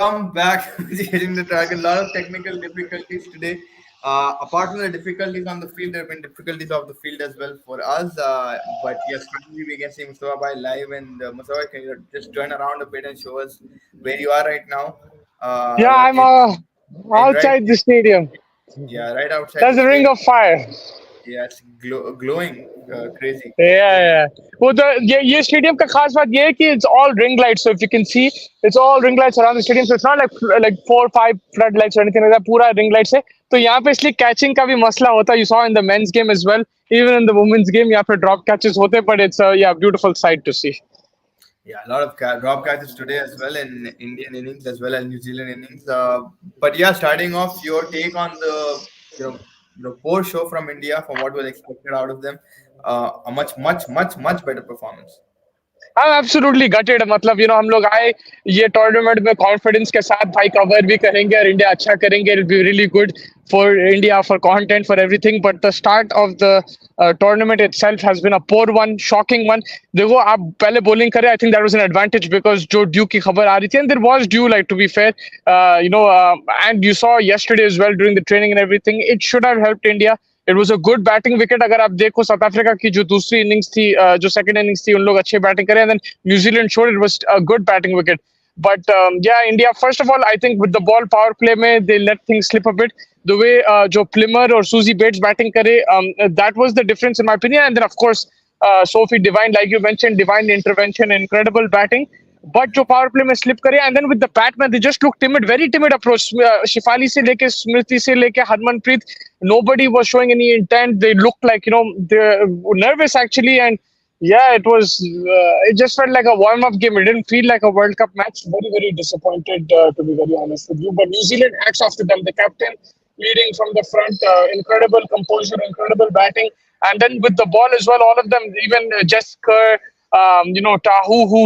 welcome back to Chasing the Dragon. A lot of technical difficulties today. Apart from the difficulties on the field, there have been difficulties off the field as well for us. But yes, finally we can see Mustafa Bhai live. And Mustafa, can you just join around a bit and show us where you are right now? Yeah, I'm In right, outside the stadium. yeah, right outside There's the a ring stadium. of fire. Yeah, it's glowing, crazy. Yeah. वो तो ये stadium का खास बात ये है कि it's all ring lights. So if you can see, it's all ring lights around the stadium. So it's not like 4 or 5 floodlights or anything like that. पूरा ring lights है. तो यहाँ पे इसलिए catching का भी मसला होता है. You saw in the men's game as well. Even in the women's game, यहाँ पे drop catches होते हैं. But it's a beautiful sight to see. Yeah, a lot of drop catches today as well in Indian innings as well as New Zealand innings. But yeah, starting off, your take on you know the poor show from India from what was expected out of them. A much better performance. I'm absolutely gutted. मतलब हम लोग आए ये tournament में confidence के साथ भाई cover भी करेंगे और इंडिया अच्छा करेंगे. It'll be really good for India, for content, for everything. But the start of the tournament itself has been a poor one, shocking one. देखो आप पहले bowling करें, I think that was an advantage because जो due की खबर आ रही थी, and there was due, like, to be fair, and you saw yesterday as well during the training and everything. It should have helped India. It was a good batting wicket. अगर आप देखो south Africa की जो दूसरी innings थी, जो second innings थी, उन लोग अच्छे बैटिंग करे, and then New Zealand showed it was a good batting wicket. But yeah, India, first of all, I think with the ball power play, mein, they let things slip a bit. The way Joe Plimmer or Susie Bates batting kare, that was the difference in my opinion. And then, of course, Sophie Devine, like you mentioned, divine intervention, incredible batting. But जो power play में slip करे, and then with the bat man, they just look timid, very timid approach. Shifali से लेके Smriti से लेके Harmanpreet, nobody was showing any intent. They looked like they're nervous actually, and yeah, it was. It just felt like a warm-up game. It didn't feel like a World Cup match. Very disappointed, to be very honest with you. But New Zealand, hats off to them. The captain leading from the front, incredible composure, incredible batting, and then with the ball as well. All of them, even Jess Kerr, Tahu, who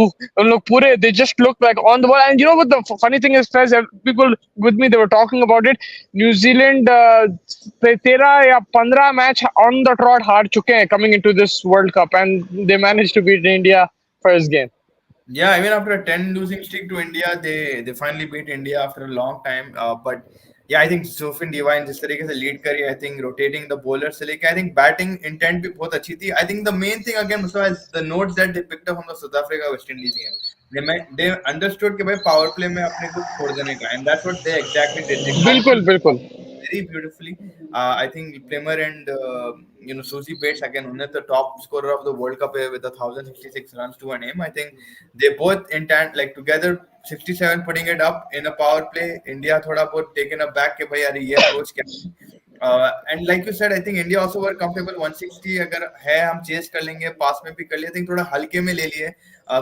look pure, they just look like on the ball. And you know what the funny thing is, Fez, people with me, they were talking about it. New Zealand, 13 or 15 match on the trot हार चुके हैं coming into this World Cup, and they managed to beat India first game. Yeah, even after a 10 losing streak to India, they finally beat India after a long time. But yeah, I think Sophie Devine जिस तरीके से lead करी, I think rotating the bowler से लेके, I think batting intent भी बहुत अच्छी थी. I think the main thing again Mustafa is the notes that they picked up from the South Africa West Indies game. They understood कि भाई power play में अपने को छोड़ देने का, and that's what they exactly did. They बिल्कुल बिल्कुल. very beautifully. I think Plimmer and Susie Bates again, unne the top scorer of the World Cup with 1,066 runs to a name. I think they both intent like together 67 putting it up in a power play. India thoda bahut taken aback ke bhai yaar ye approach kya. And like you said, I think India also were comfortable 160 अगर है हम chess कर लेंगे पास में भी कर लिए. I think थोड़ा हल्के में ले लिए.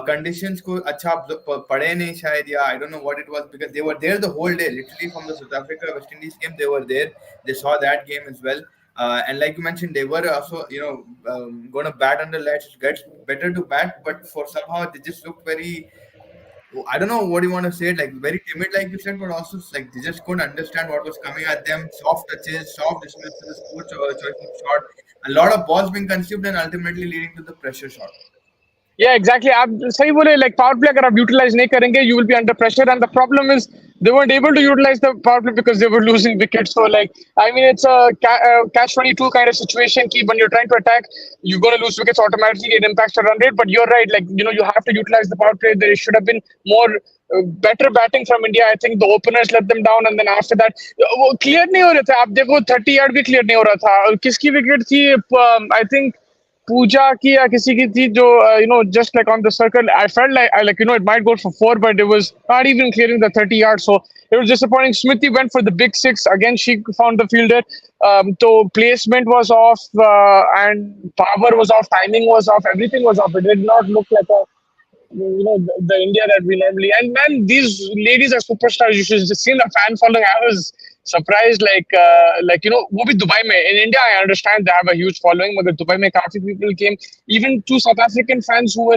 Conditions को अच्छा पड़े नहीं शायद, या I don't know what it was, because they were there the whole day literally from the South Africa West Indies game. They were there, they saw that game as well. And like you mentioned, they were also going to bat under lights. It gets better to bat, but for somehow they just looked very, I don't know what you want to say, like very timid, like you said, but also like they just couldn't understand what was coming at them. Soft touches, soft dismisses, poor choice of shot, a lot of balls being consumed and ultimately leading to the pressure shot. Yeah, exactly. आप सही बोले. Like power play अगर आप utilize नहीं करेंगे, you will be under pressure. And the problem is they weren't able to utilize the power play because they were losing wickets. So like, I mean, it's a catch-22 kind of situation. Ki when you're trying to attack, you're going to lose wickets automatically. It impacts your run rate. But you're right. Like you have to utilize the power play. There should have been more. Better batting from India. I think the openers let them down, and then after that, वो clear नहीं हो रहे थे. आप देखो 30 yard भी clear नहीं हो रहा था. किसकी विकेट थी? I think Pooja ki या किसी की थी जो just like on the circle. I felt like it might go for 4, but it was not even clearing the 30 yards. So it was disappointing. Smriti went for the big 6 again. She found the fielder. So placement was off, and power was off, timing was off, everything was off. It did not look like the India that we normally. And man, these ladies are superstars. You should just see the fan following. I was surprised, वो भी Dubai में. In India, I understand they have a huge following, but Dubai में काफी people came. Even two South African fans who were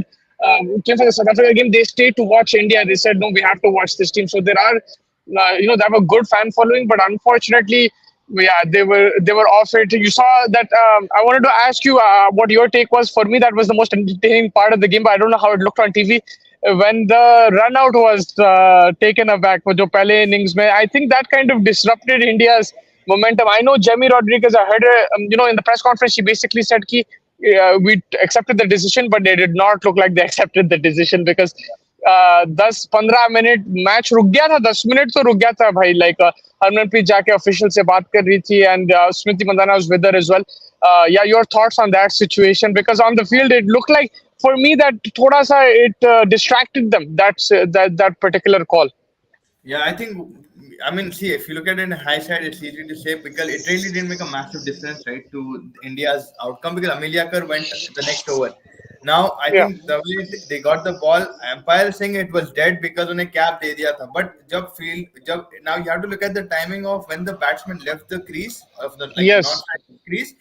came for the South Africa game, they stayed to watch India. They said, no, we have to watch this team. So there are, they have a good fan following, but unfortunately, yeah, they were off it. You saw that. I wanted to ask you what your take was. For me, that was the most entertaining part of the game, but I don't know how it looked on TV. when the run out was taken aback for jo pehle innings mein, I think that kind of disrupted India's momentum. I know Jamie Rodriguez, I heard her, in the press conference, she basically said ki we accepted the decision, but they did not look like they accepted the decision because 10-15 minute match रुक गया था. 10 minute तो रुक गया था भाई. Like Harmanpreet जाके official से बात कर रही थी and Smriti Mandhana was with her as well. Yeah, your thoughts on that situation, because on the field it looked like for me that thoda sa it distracted them, that particular call. Yeah, I think, I mean, see, if you look at it in hindsight, it's easy to say because it really didn't make a massive difference, right, to India's outcome because Amelia Kar went the next over. Now, I Yeah. think the way they got the ball, umpire saying it was dead because उन्हें cap दे दिया था. But now you have to look at the timing of when the batsman left the crease of the like Yes. non-facing crease.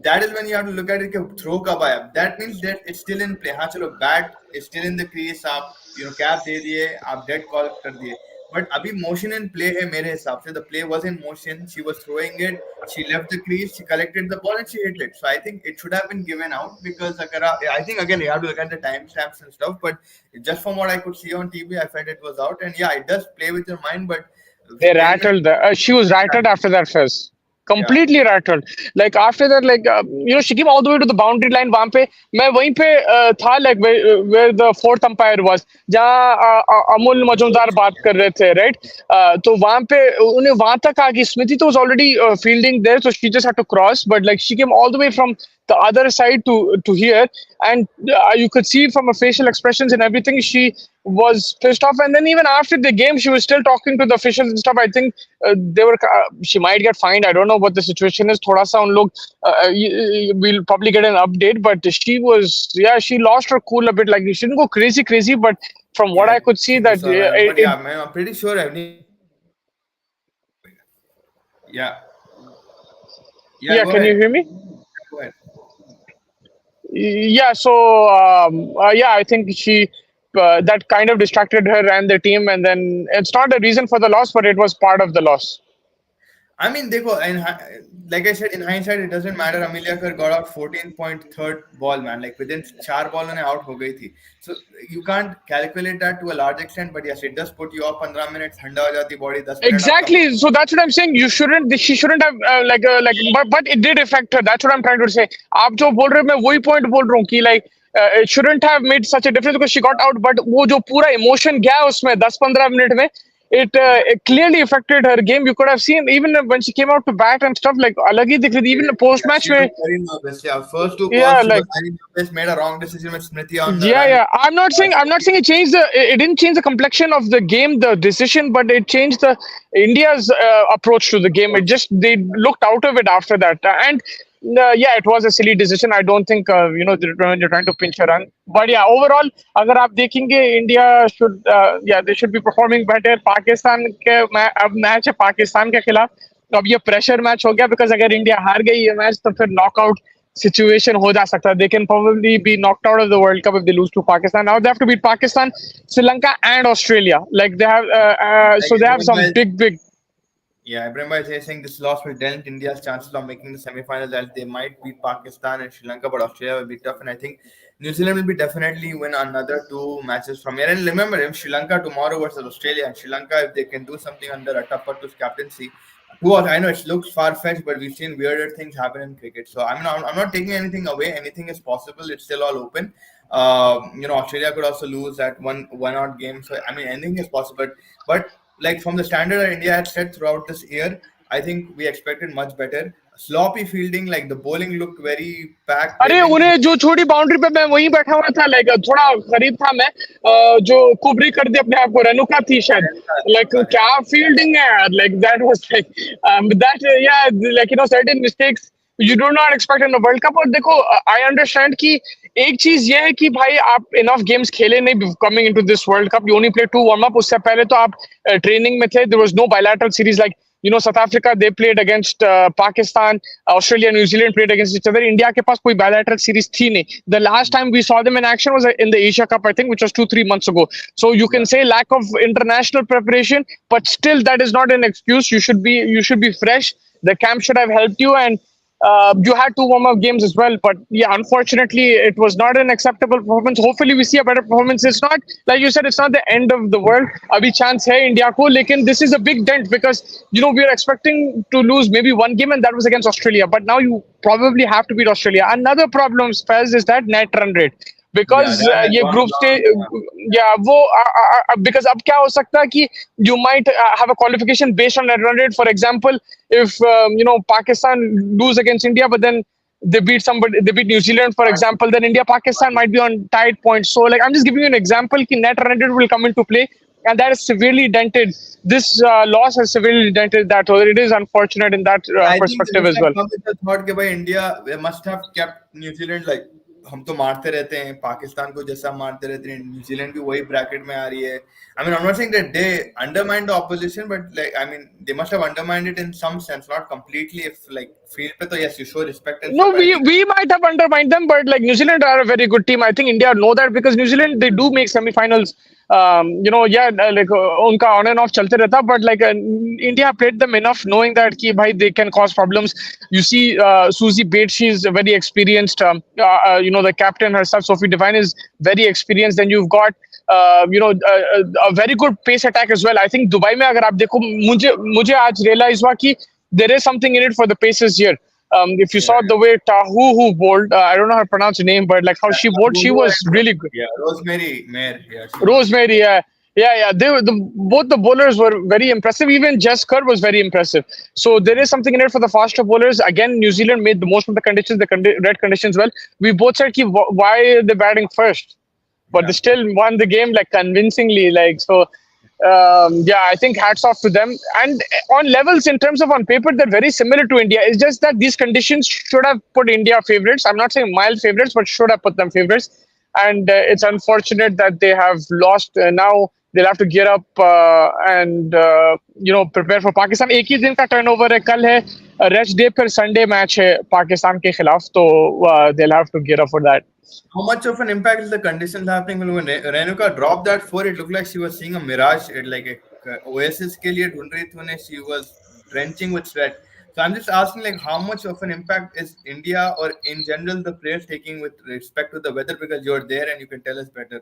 That is when you have to look at it कि throw कब आया. That means that it's still in play. हाँ चलो bat is still in the crease. आप cap दे दिए, आप dead call कर दिए. But अभी motion in play है मेरे हिसाब से. The play was in motion. She was throwing it. She left the crease. She collected the ball and she hit it. So I think it should have been given out because I think again you have to look at the timestamps and stuff. But just from what I could see on TV, I felt it was out. And yeah, it does play with your mind. But They when rattled. She was rattled after that fizz. yeah, Completely rattled. Like after that, like she came all the way to the boundary line. वहाँ पे मैं वहीं पे था, like where the fourth umpire was, जहाँ अमूल मजुमदार बात कर रहे थे, right? तो वहाँ पे उन्हें वहाँ तक आ गई. स्मृति तो was already fielding there, so she just had to cross. But like she came all the way from the other side to here, and you could see from her facial expressions and everything, she was pissed off. And then even after the game, she was still talking to the officials and stuff. I think they were. She might get fined. I don't know what the situation is. थोड़ा सा उन लोग we'll probably get an update. But she was, yeah, she lost her cool a bit. Like she didn't go crazy, but from what yeah, I could see, she that was alright. But it yeah, man, I'm pretty sure yeah, yeah. yeah. Go Can you ahead. hear me? Go ahead. Yeah, so yeah, I think she that kind of distracted her and the team, and then it's not a reason for the loss, but it was part of the loss. I mean, देखो, like I said, in hindsight, it doesn't matter. Amelia Kar got out 14.3rd ball, man. Like within 4 ball, उन्हें out हो गई थी. So you can't calculate that to a large extent, but yes, it does put you off 15 minutes. ठंडा हो जाती body. 10 minutes आपका. Exactly. So that's what I'm saying. You shouldn't. She shouldn't have but it did affect her. That's what I'm trying to say. आप जो बोल रहे हो, मैं वही point बोल रहा हूँ कि like it shouldn't have made such a difference because she got out. But वो जो पूरा emotion गया उसमें 10-15 मिनट में, it clearly affected her game. You could have seen even when she came out to bat and stuff, like अलग ही दिख रही थी. Even the post Yeah, match she was में, very nervous. Yeah, first two yeah, calls, she like was very nervous. Made a wrong decision with Smriti on the yeah, run. yeah. I'm not saying it changed it didn't change the complexion of the game, the decision, but it changed the India's approach to the game. It just they looked out of it after that, and yeah, it was a silly decision. I don't think they're trying to pinch a run, but yeah, overall, अगर आप देखेंगे, India should yeah, they should be performing better. Pakistan के अब match है पाकिस्तान के खिलाफ, तो अब ये प्रेशर मैच हो गया बिकॉज अगर इंडिया हार गई ये मैच तो फिर नॉकआउट situation हो जा सकता है. They can probably be knocked out of the World Cup if they lose to Pakistan. Now they have to beat Pakistan, Sri Lanka, and Australia. Like they have, Like so they have Ibrahim some Bhai, big. yeah, Ibrahim Bhai is saying this loss will dent India's chances of making the semi-finals. That they might beat Pakistan and Sri Lanka, but Australia will be tough. And I think New Zealand will be definitely win another two matches from here. And remember, if Sri Lanka tomorrow versus Australia, and Sri Lanka, if they can do something under Atapattu's captaincy, I know it looks far-fetched, but we've seen weirder things happen in cricket. So I'm not taking anything away. Anything is possible. It's still all open. Australia could also lose that one-odd game. So I mean, anything is possible. But like from the standard that India had set throughout this year, I think we expected much better. Sloppy fielding, like the bowling looked very packed. They अरे didn't. उन्हें जो छोटी boundary पे मैं वहीं बैठा हुआ था, लाइक थोड़ा करीब था मैं, जो कुबरी कर दे अपने आप को, रेणुका थी शायद. लाइक क्या फील्डिंग है यार, like that was like that या like certain mistakes you do not expect in world cup. और देखो, आई अंडरस्टैंड कि एक चीज ये है कि भाई आप इनफ गेम्स खेले नहीं coming into this world cup. You only play 2 warm up. उससे पहले तो आप ट्रेनिंग में थे. There was no bilateral series like South Africa, they played against Pakistan, Australia, New Zealand played against each other. India के पास कोई bilateral series थी नहीं. The last time we saw them in action was in the Asia Cup, I think, which was 2-3 months ago. So you can say lack of international preparation, but still that is not an excuse. You should be fresh. The camp should have helped you, and You had two warm-up games as well, but yeah, unfortunately, it was not an acceptable performance. Hopefully, we see a better performance. It's not like you said; it's not the end of the world. Abhi chance hai India ko, lekin this is a big dent because we are expecting to lose maybe one game, and that was against Australia. But now you probably have to beat Australia. Another problem, Spurs, is that net run rate. Yeah, Because that has ये gone group stage, down. yeah, वो because अब क्या हो सकता है कि you might have a qualification based on net run rate. For example, if Pakistan lose against India, but then they beat New Zealand, for example, then India Pakistan might be on tied points. So like I'm just giving you an example, कि net run rate will come into play, and that is severely dented. This loss has severely dented that. So it is unfortunate in that I think they perspective must as have well. come with the thought कि भाई India they must have kept New Zealand like हम तो मारते रहते हैं पाकिस्तान को जैसा मारते रहते हैं न्यूजीलैंड भी वही ब्रैकेट में आ रही है. I mean, I'm not saying that they undermined the opposition, but like I mean they must have undermined it in some sense, not completely. If like field पे तो yes you show respect and stuff, No, but I think we might have undermined them, but like New Zealand are a very good team. I think India know that because New Zealand they do make semifinals. Yeah, like उनका on and off चलते रहता, but like India played them enough, knowing that कि भाई they can cause problems. You see, Susie Bates, she's very experienced. The captain herself, Sophie Devine, is very experienced. Then you've got a very good pace attack as well. I think Dubai में अगर आप देखो मुझे मुझे आज realize हुआ कि there is something in it for the Pacers here. If you yeah, saw the way Tahu who bowled, I don't know how to pronounce her name, but like how she bowled, she Tahubo was and really good. yeah Rosemary Mayer, yeah she was. Rosemary, yeah. They were both the bowlers were very impressive. Even Jess Kerr was very impressive. So there is something in it for the faster bowlers. Again, New Zealand made the most of the conditions, the red conditions well. We both said, ki, why are they batting first? But they Yeah. still won the game like convincingly. Like so, yeah, I think hats off to them. And on levels, in terms of on paper, they're very similar to India. It's just that these conditions should have put India favorites. I'm not saying mild favorites, but should have put them favorites. And it's unfortunate that they have lost. Now they'll have to gear up and prepare for Pakistan. एक ही दिन का turnover है कल है rest day फिर Sunday match है पाकिस्तान के खिलाफ तो they'll have to gear up for that. How much of an impact is the conditions happening? When Renuka dropped that four, it looked like she was seeing a mirage. It like a oasis के लिए ढूंढ रही थी उन्हें. She was drenching with sweat. So I'm just asking, like, how much of an impact is India or in general the players taking with respect to the weather? Because you're there and you can tell us better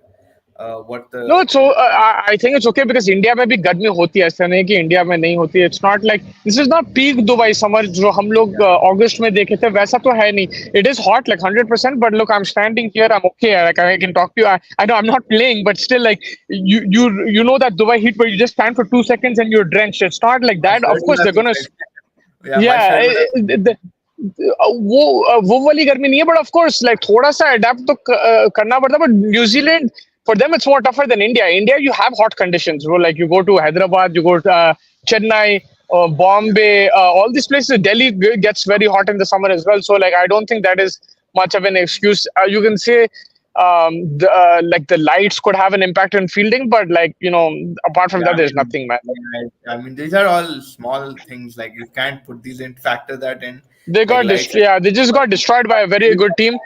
what the. No, so I think it's okay because India में भी गर्मी होती है ऐसा नहीं कि India में नहीं होती है. It's not like this is not peak Dubai summer जो हम लोग अगस्त में देखे थे वैसा तो है नहीं. It is hot like 100%, but look, I'm standing here, I'm okay. Like I can talk to you. I know I'm not playing, but still like you know that Dubai heat where you just stand for 2 seconds and you're drenched. It's not like My that. Of shirt would course have they're been gonna. wet. Yeah, my Yeah, shirt would have. वो वाली गर्मी नहीं है but of course like थोड़ा सा adapt तो करना पड़ता है but New Zealand for them it's more tougher than India you have hot conditions bro. Like you go to Hyderabad, you go to Chennai, Bombay, all these places. Delhi gets very hot in the summer as well, so like I don't think that is much of an excuse. You can say like the lights could have an impact on fielding, but like apart from Yeah, that there's nothing, man. I mean, these are all small things. Like you can't put these in, factor that in, They like got lights. yeah, they just got destroyed by a very good team.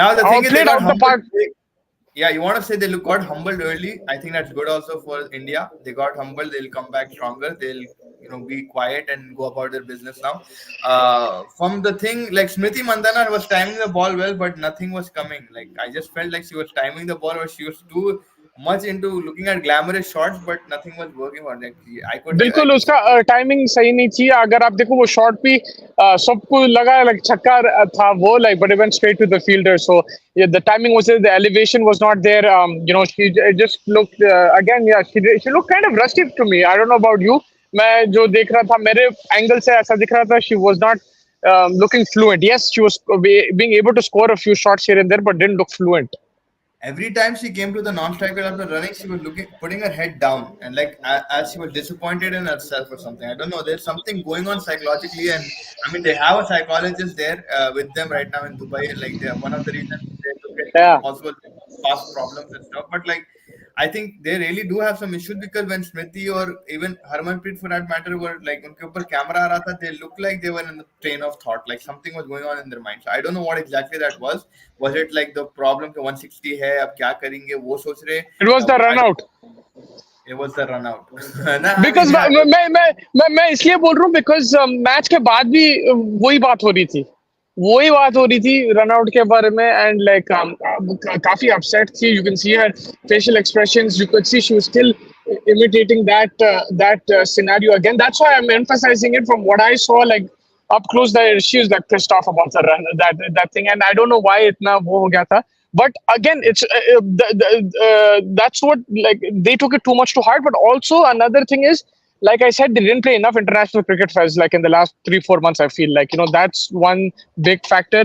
Now the thing is, they Played got out the humbled. park. Yeah, you want to say they got humbled early. I think that's good also for India. They got humbled. They'll come back stronger. They'll be quiet and go about their business now. From the thing like Smriti Mandana was timing the ball well, but nothing was coming. Like I just felt like she was timing the ball, or she was too much into looking at glamorous shots, but nothing was working on it. I बिल्कुल could see. उसका timing सही नहीं थी अगर आप देखो वो shot भी सबको लगा लाइक छक्का था वो like but it went straight to the fielder so the timing was the elevation was not there she just looked again या she look kind of rusty to me I don't know about you मैं जो देख रहा था मेरे angle से ऐसा दिख रहा था she was not looking fluent. Yes, she was being able to score a few shots here and there, but didn't look fluent. Every time she came to the non-striker after running, she was putting her head down, and like as she was disappointed in herself or something. I don't know. There's something going on psychologically, and I mean, they have a psychologist there with them right now in Dubai. Like, they are one of the reasons they look at Yeah. possible past problems and stuff. But like, I think they really do have some issues because when Smriti or even Harmanpreet for that matter were like unke upar camera aa raha tha, they looked like they were in the train of thought, like something was going on in their mind. So I don't know what exactly that was. Was it like the problem कि 160 है अब क्या करेंगे वो सोच रहे It was the run I don't, out. it was the run out. Nah, I mean, because yeah, मैं इसलिए बोल रहा हूँ बिकॉज मैच के बाद भी वही बात हो रही थी, वही बात हो रही थी रन आउट के बारे में. एंड लाइक काफी अपसेट थी. You can see her facial expressions. You can see she was still imitating that scenario again. That's why I'm emphasizing it. From what I saw, like up close, that she was like pissed off about the run, that thing, and I don't know why itna wo ho gaya tha. But again, it's that's what, like, they took it too much to heart. But also another thing is, like I said, they didn't play enough international cricket fest like in the last 3 4 months. I feel like, that's one big factor.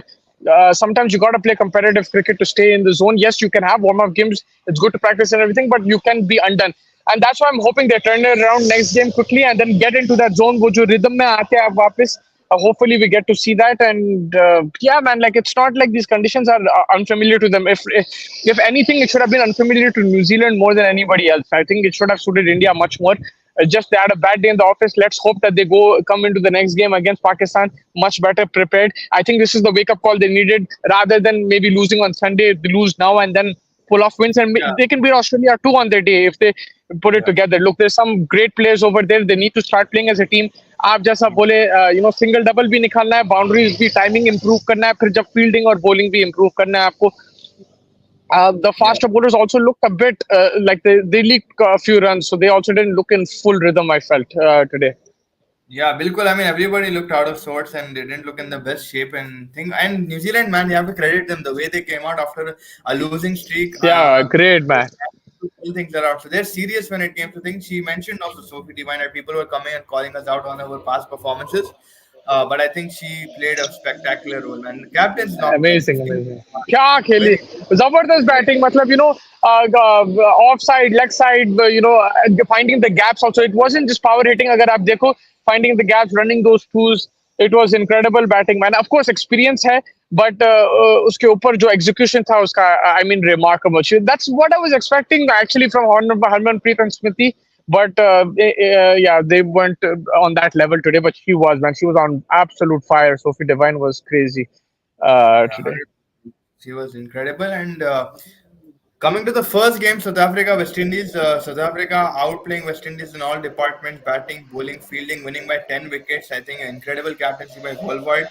Sometimes you got to play competitive cricket to stay in the zone. Yes, you can have warm up games. It's good to practice and everything, but you can be undone. And that's why I'm hoping they turn it around next game quickly and then get into that zone. wo jo rhythm mein aate hain ab वापस. Hopefully we get to see that. And yeah, man, like, it's not like these conditions are unfamiliar to them. If anything, it should have been unfamiliar to New Zealand more than anybody else. I think it should have suited India much more. Just they had a bad day in the office. Let's hope that they come into the next game against Pakistan much better prepared. I think this is the wake up call they needed, rather than maybe losing on Sunday. They lose now and then pull off wins, and yeah, they can beat Australia too on their day if they put it yeah. together. Look, there's some great players over there. They need to start playing as a team. आप जैसा बोले, single double भी निकालना है, boundaries भी, timing improve करना है, फिर जब फील्डिंग और बॉलिंग भी इंप्रूव करना है आपको. The Yeah. faster bowlers also looked a bit like they leaked a few runs, so they also didn't look in full rhythm, I felt, today. Yeah, Bilkul. I mean, everybody looked out of sorts and they didn't look in the best shape and thing. And New Zealand, man, you have to credit them the way they came out after a losing streak. Yeah, great, They man. managed to pull things around. So they're serious when it came to things. She mentioned also Sophie Devine that people were coming and calling us out on our past performances. But I think she played a spectacular role, man. The captain's knock, like Amazing, 16, amazing. क्या खेली, very जबरदस्त batting. मतलब, of side, leg side, finding the gaps also. It wasn't just power hitting. अगर आप देखो, finding the gaps, running those twos, it was incredible batting, man. Of course, experience है, but उसके ऊपर जो execution था उसका, I mean, remarkable. That's what I was expecting actually from Harmanpreet and Smriti. But yeah, they weren't on that level today. But she was, man. She was on absolute fire. Sophie Devine was crazy yeah, today. she was incredible. And coming to the first game, South Africa, West Indies. South Africa outplaying West Indies in all departments: batting, bowling, fielding, winning by 10 wickets. I think incredible captaincy by Wolvard.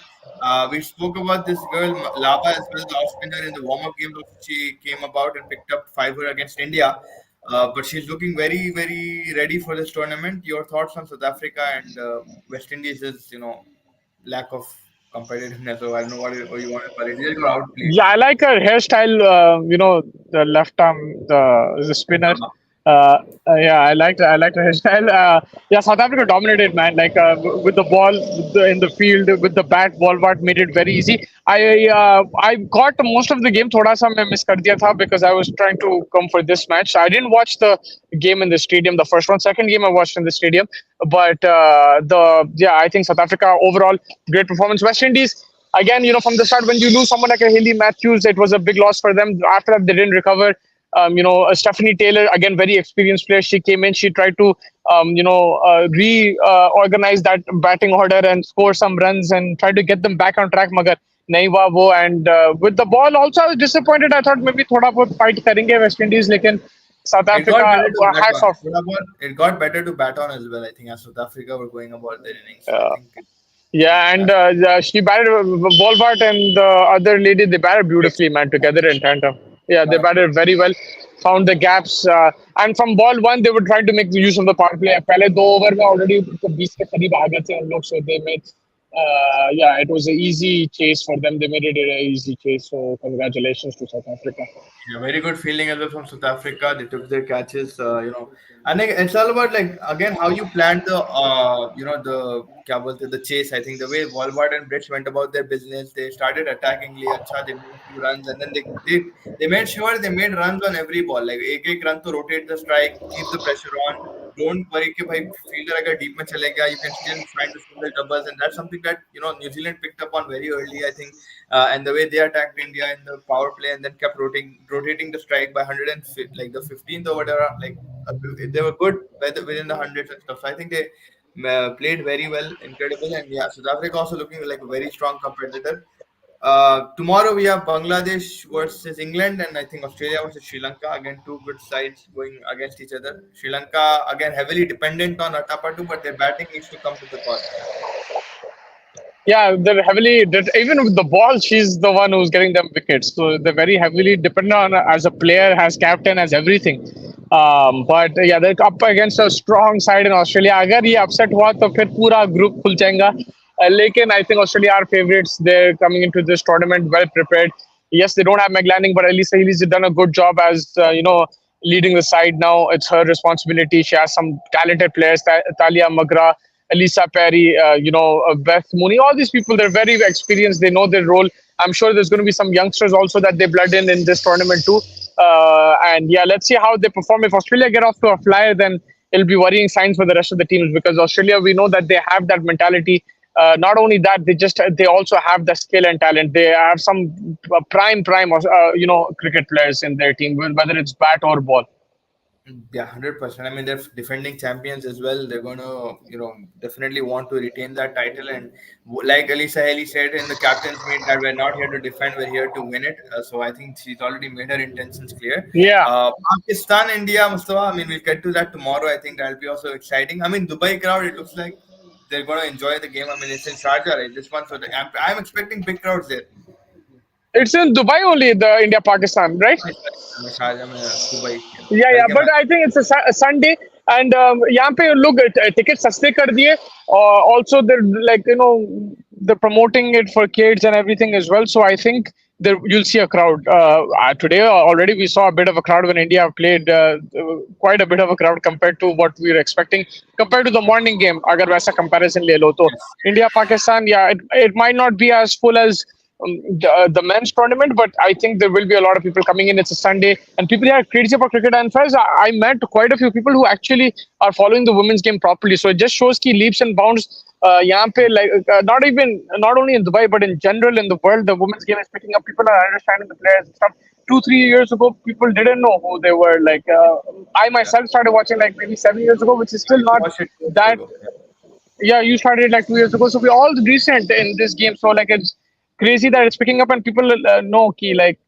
We spoke about this girl, Lava, as well, the off spinner in the warm up games. Also, she came about and picked up fiver against India. But she's looking very, very ready for this tournament. Your thoughts on South Africa and West Indies is, lack of competitiveness. So I don't know what you want to call it. They just got outplayed. Yeah, I like her hairstyle. The left arm, the spinner. Uh, Yeah, I liked her hairstyle. Yeah, South Africa dominated, man. Like, with the ball, in the field, with the bat, Wolvart made it very easy. I got most of the game. Thoda sa main miss kar diya tha because I was trying to come for this match. I didn't watch the game in the stadium. The first one, second game I watched in the stadium. But I think South Africa overall great performance. West Indies, again, from the start, when you lose someone like a Haley Matthews, it was a big loss for them. After that, they didn't recover. Stephanie Taylor, again, very experienced player. She came in, she tried to, reorganize that batting order and score some runs and try to get them back on track. Magar nahi hua wo. And with the ball, also, I was disappointed. I thought maybe thoda bahut fight karenge West Indies, lekin South it got Africa, better to bat hats on. off. It got better to bat on as well. I think as South Africa were going about their innings. So I Uh, think Yeah, and she batted Volvart and the other lady. They batted it's beautifully, man, together in tandem. Yeah, they correct. batted very well. Found the gaps, and from ball one, they were trying to make the use of the power play. पहले 2 over में already 20 के करीब आ गए थे उन लोग, so they made. Yeah, it was an easy chase for them. They made it an easy chase. So congratulations to South Africa. Yeah, very good fielding as well from South Africa. They took their catches, I think it's all about like again how you planned the the kya bolte, the chase. I think the way Walmart and Brits went about their business, they started attacking Acha, they made a few runs, and then they made sure they made runs on every ball. Like एक run to rotate the strike, keep the pressure on. Don't worry कि भाई fielder अगर deep में चले गया, you can still find the single doubles, and that's something that New Zealand picked up on very early. I think and the way they attacked India in the power play and then kept rotating the strike by 100 and like the 15th or whatever, like they were good within the hundreds and stuff. So I think they played very well, incredible, and yeah, South Africa also looking like a very strong competitor. Tomorrow we have Bangladesh versus England, and I think Australia versus Sri Lanka. Again, two good sides going against each other. Sri Lanka again heavily dependent on Atapattu, but their batting needs to come to the call. Yeah, they're even with the ball, she's the one who's getting them wickets. So they're very heavily dependent on her as a player, as captain, as everything. But yeah, they're up against a strong side in Australia. अगर ये upset हुआ तो फिर पूरा group खुल जाएगा. लेकिन I think Australia are favorites. They're coming into this tournament well prepared. Yes, they don't have McLanning, but Elisa Healy's done a good job as leading the side now. It's her responsibility. She has some talented players, Talia Magra, Elisa Perry, Beth Mooney, all these people, they're very experienced. They know their role. I'm sure there's going to be some youngsters also that they blood in this tournament too. And yeah, let's see how they perform. If Australia get off to a flyer, then it'll be worrying signs for the rest of the teams because Australia, we know that they have that mentality. Not only that, they also have the skill and talent. They have some prime, cricket players in their team, whether it's bat or ball. Yeah, 100%. I mean, they're defending champions as well. They're gonna, definitely want to retain that title. And like Alisa Haley said in the captain's meet, that we're not here to defend, we're here to win it. So I think she's already made her intentions clear. Yeah. Pakistan, India, Mustafa. I mean, we'll get to that tomorrow. I think that'll be also exciting. I mean, Dubai crowd. It looks like they're gonna enjoy the game. I mean, it's in Sharjah, right? This one, so I'm expecting big crowds there. It's in Dubai only, the India Pakistan, right? मैं Sharjah में Dubai Yeah, कल के but I think it's a Sunday, and यहाँ पे लोग tickets सस्ते कर दिए. Also, they're like they're promoting it for kids and everything as well. So I think there you'll see a crowd. Today already we saw a bit of a crowd when India played. Quite a bit of a crowd compared to what we were expecting. Compared to the morning game, अगर वैसा comparison ले लो तो yes. India Pakistan, yeah, it might not be as full as the men's tournament, but I think there will be a lot of people coming in. It's a Sunday, and people are crazy about cricket. And first, I met quite a few people who actually are following the women's game properly. So it just shows key leaps and bounds. यहाँ पे like not only in Dubai but in general in the world, the women's game is picking up. People are understanding the players and stuff. 2 3 years ago, people didn't know who they were. Like I Yeah. myself started watching like maybe 7 years ago, which is still not Watch it 2 years that. ago. Yeah. Yeah, you started like 2 years ago, so we're all recent in this game. So like it's crazy that it's picking up and people know कि like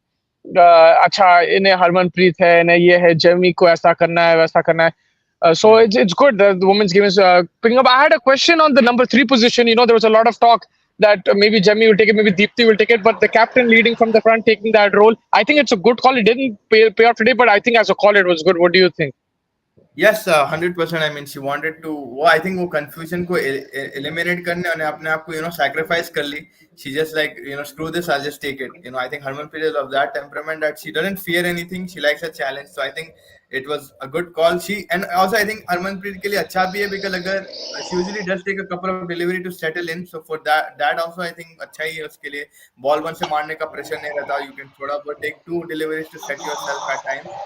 अच्छा इन्हें हरमनप्रीत है इन्हें ये है Jamie को ऐसा करना है वैसा करना है. So Hmm. it's good that the women's game is picking up. I had a question on the number 3 position. There was a lot of talk that maybe Jemmy will take it, maybe Deepthi will take it, but the captain leading from the front taking that role, I think it's a good call. It didn't pay off today, but I think as a call it was good. What do you think? Yes, 100%. I mean, she wanted to. वो I think वो confusion को eliminate करने और अपने आप को sacrifice कर ली. She just like screw this, I'll just take it. I think Harmanpreet is of that temperament that she doesn't fear anything. She likes a challenge. So I think it was a good call. And also I think Harmanpreet के लिए अच्छा भी है because अगर she usually does take a couple of delivery to settle in. So for that also I think अच्छा ही है उसके लिए. Ball one से मारने का pressure नहीं रहता. You can थोड़ा बहुत take 2 deliveries to set yourself at times.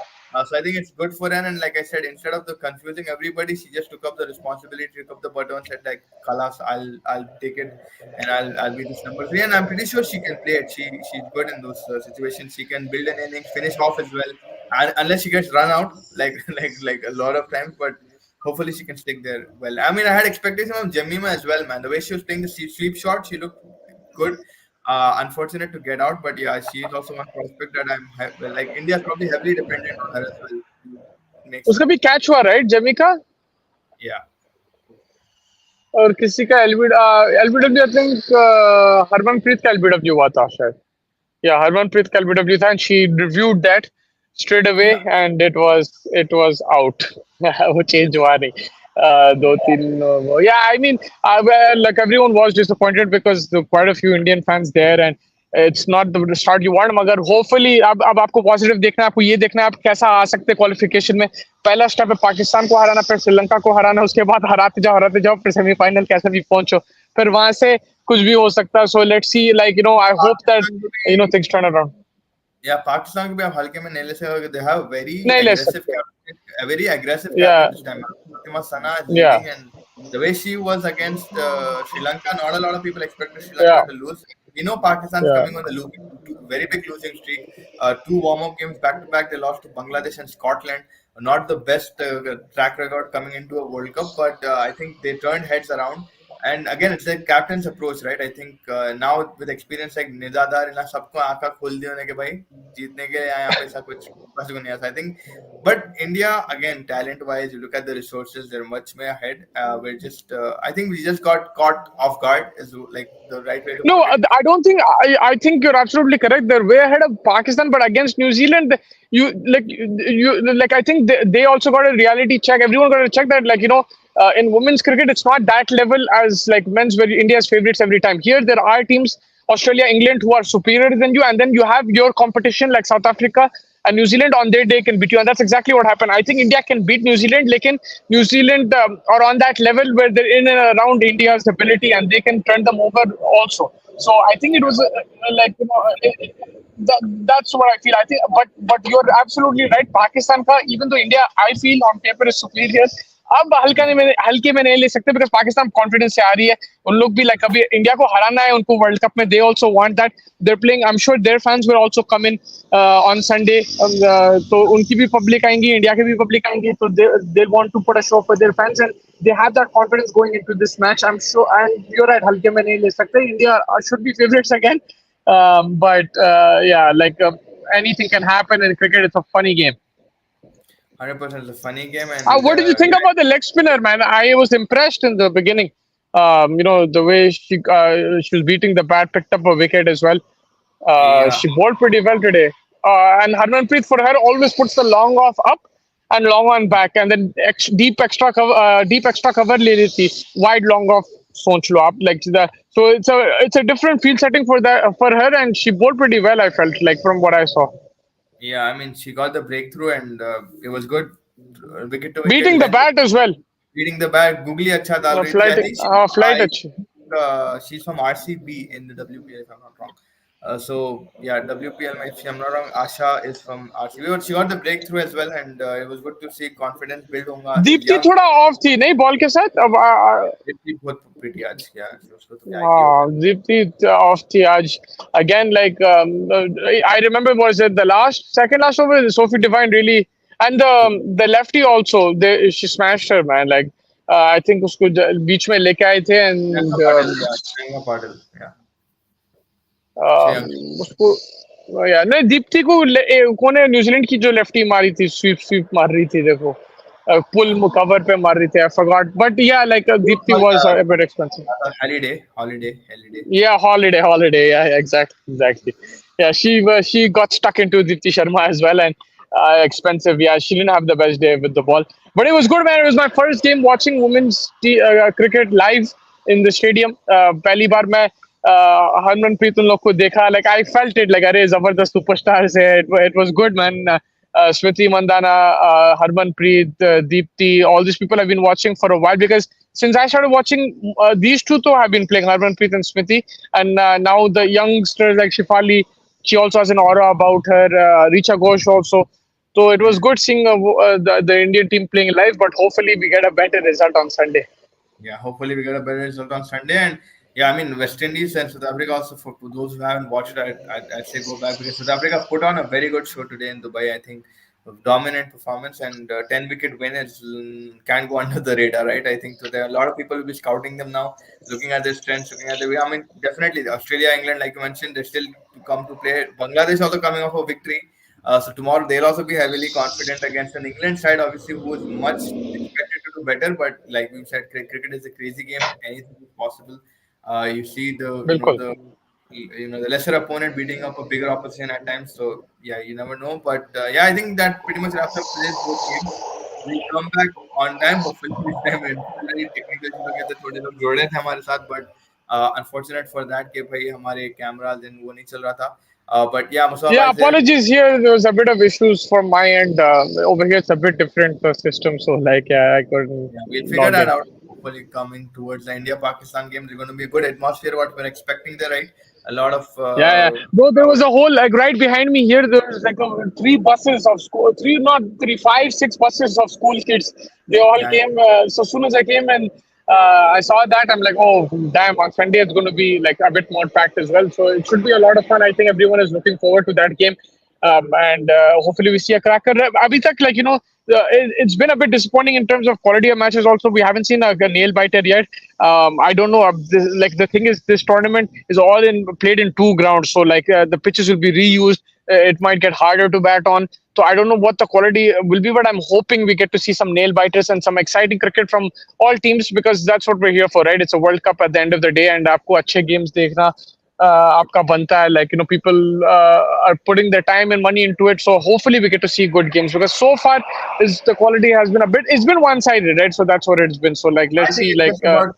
So I think it's good for her. And like I said, instead of the confusing everybody, she just took up the responsibility, took up the baton, said like, "Kalas, I'll take it, and I'll be this number 3." And I'm pretty sure she can play it. She's good in those situations. She can build an innings, finish off as well, and unless she gets run out like like a lot of times. But hopefully she can stick there well. I mean, I had expectations of Jemima as well, man. The way she was playing the sweep shot, she looked good. Unfortunate to get out, but yeah, she is also one prospect that well, like India is probably heavily dependent on her as well to make उसका some. भी catch हुआ right Jamie का Yeah, और किसी का LBW I think Harmanpreet का LBW हुआ था शायद. Yeah, Harmanpreet का LBW था and she reviewed that straight away yeah, and it was out. वो change हुआ नहीं. दो तीन yeah, I mean well, like everyone was disappointed because there were quite a few Indian fans there and it's not the start you want. मगर hopefully अब आपको positive देखना है, आपको ये देखना है आप कैसा आ सकते हैं qualification में. पहला स्टेप है पाकिस्तान को हराना, फिर श्रीलंका को हराना, उसके बाद हराते जाओ फिर सेमीफाइनल कैसे भी पहुंचो, फिर वहां से कुछ भी हो सकता है. So let's see, like I hope that Pakistan को भी things turn around. Yeah, Pakistan को भी आप हल्के में नहीं ले सकते. They have नहीं ले सकते. a very aggressive captain Yeah, this time. Fatima Sana is yeah, leading, and the way she was against Sri Lanka, not a lot of people expected Sri Lanka yeah, to lose. We know Pakistan's yeah. coming on the very big losing streak. Two warm-up games back to back. They lost to Bangladesh and Scotland. Not the best track record coming into a World Cup, but I think they turned heads around. And again, it's the captain's approach, right? I think now with experience like Nizadar ina सबको आंखा खोल दी उन्हें कि भाई जीतने के यहाँ पे ऐसा कुछ बस को नहीं आता. I think, but India again, talent wise, you look at the resources, they're much more ahead. We're just, I think we just got caught off guard is like the right way to No, put it. I don't think. I think you're absolutely correct. They're way ahead of Pakistan, but against New Zealand, like I think they also got a reality check. Everyone got to check that, like in women's cricket, it's not that level as like men's, where India's favorites every time. Here, there are teams, Australia, England, who are superior than you, and then you have your competition like South Africa and New Zealand on their day can beat you, and that's exactly what happened. I think India can beat New Zealand, like in New Zealand are on that level where they're in and around India's ability, and they can turn them over also. So I think it was like that's what I feel. I think, but you're absolutely right. Pakistan ka, even though India, I feel on paper is superior. अब हल्के में नहीं ले सकते because Pakistan confidence से आ रही है उन लोग भी लाइक अभी इंडिया को हराना है उनको वर्ल्ड कप में they also want that they're playing I am sure their fans will also come in on Sunday तो उनकी भी पब्लिक आएंगी इंडिया की भी पब्लिक आएंगी तो they want to put a show for their fans and they have that confidence going into this match I am sure and you are right हल्के में नहीं ले सकते India should be favourites again but yeah like anything can happen in cricket it's a funny game. 100% is a funny game, and What did you think about the leg spinner, man? I was impressed in the beginning. The way she was beating the bat, picked up a wicket as well. yeah, She bowled pretty well today. And Harmanpreet for her always puts the long off up and long on back, and then deep extra cover le रही थी, wide long off सोच लो आप like the so it's a different field setting for that for her, and she bowled pretty well. I felt like from what I saw. yeah. I mean, she got the breakthrough, and it was good. Wicket to wicket Beating the length. bat as well. Reading the bat, googly अच्छा डाल रही थी. Flight I think flight अच्छी. she's from RCB in the WPL if I'm not wrong. So yeah, WPL. If I'm not wrong, Asha is from RCB, but she got the breakthrough as well, and it was good to see confidence build होगा. Deepti Young, थोड़ा of थी नहीं ball के साथ अब really बहुत pretty आज. Yeah, उसको तो क्या ही होगा. दीप्ति ऑफ थी आज again like I remember was it the second last over Sophie Devine really and the lefty also she smashed her man like I think उसको बीच में लेके आए थे and Priyanka Patil, yeah. um, Priyanka. उसको या नहीं दीप्ति को कौन है न्यूजीलैंड की जो लेफ्टी मारी थी स्वीप मार रही थी देखो पुल कवर पे मार रही थी आई फॉरगॉट बट या like Deepti was a bit expensive. Holiday. Yeah, holiday. Yeah, exactly. Yeah, she got stuck into Dipti Sharma as well, and expensive. Yeah, she didn't have the best day with the ball, but it was good, man. It was my first game watching women's cricket live in the stadium. पहली बार मैं हरमनप्रीत उन लोग को देखा. Like I felt it. Like अरे जबरदस्त superstars है. It was good, man. Smriti Mandana, Harmanpreet, Deepti, all these people I've been watching for a while because since I started watching these two, though, have been playing Harmanpreet and Smriti, and now the youngsters like Shifali, she also has an aura about her. Richa Ghosh also. So it was good seeing the Indian team playing live, but hopefully we get a better result on Sunday. Yeah, hopefully we get a better result on Sunday. And yeah, I mean, West Indies and South Africa also, for those who haven't watched it, I'd say go back because South Africa put on a very good show today in Dubai. I think dominant performance and 10 wicket win is can't go under the radar, right? I think so. There are a lot of people will be scouting them now, looking at their strengths, looking at I mean, definitely Australia, England, like you mentioned, they still to come to play. Bangladesh also coming off a victory. So tomorrow they'll also be heavily confident against an England side, obviously, who is much expected to do better. But like we said, cricket is a crazy game. Anything is possible. You see the बिल्कुल. the lesser opponent beating up a bigger opposition at times. So yeah, you never know. But yeah, I think that pretty much wraps up today's both games. We'll come back on time. Hopefully this time it's very technical चीजों के तो थोड़े लोग जुड़ रहे थे हमारे साथ. But unfortunate for that कि भाई हमारे कैमरा दिन वो नहीं चल रहा था. But yeah, Musab Yeah, is there. apologies here. There was a bit of issues from my end. Over here, it's a bit different system, so like yeah, I couldn't Yeah, we'll figure log that in. out. Hopefully, coming towards the India-Pakistan game, there's going to be a good atmosphere. What we're expecting there, right? A lot of Yeah. Bro, there was a whole like right behind me here. There was like three buses of school, three not three, five, six buses of school kids. They all yeah, came. So as soon as I came and I saw that, I'm like, oh damn! On Sunday it's going to be like a bit more packed as well. So it should be a lot of fun. I think everyone is looking forward to that game, and hopefully we see a cracker. अभी तक like it's been a bit disappointing in terms of quality of matches. Also, we haven't seen a nail biter yet. I don't know. Like the thing is, this tournament is all in played in two grounds, so like the pitches will be reused. It might get harder to bat on. So I don't know what the quality will be, but I'm hoping we get to see some nail biters and some exciting cricket from all teams, because that's what we're here for, right? It's a World Cup at the end of the day, and आपको अच्छे games देखना आपका बनता है. Like, people are putting their time and money into it, so hopefully we get to see good games, because so far is the quality has been a bit, it's been one sided, right? So that's what it's been. So like, I let's think see, it's like, just about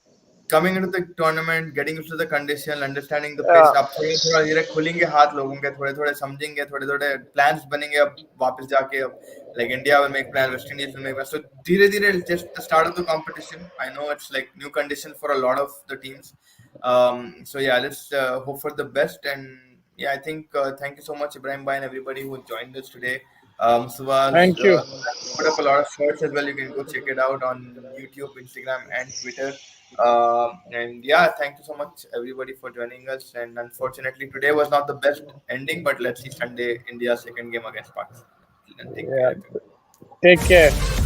coming into the tournament, getting used to the condition, understanding the pitch. अब थोड़ा थोड़ा धीरे खुलेंगे हाथ लोगों के, थोड़े थोड़े समझेंगे, थोड़े थोड़े plans बनेंगे अब वापस जाके अब. Like India will make plans, West Indies will make plans. So धीरे धीरे it's just the start of the competition. I know it's like new condition for a lot of the teams. So yeah, let's hope for the best. And yeah, I think thank you so much Ibrahim Bhai and everybody who joined us today. Subhas thank you. put up a lot of shorts as well. You can go check it out on YouTube, Instagram, and Twitter. And yeah, thank you so much everybody for joining us. And unfortunately, today was not the best ending, but let's see Sunday India's second game against Pakistan. And take care, Yeah, everyone. take care.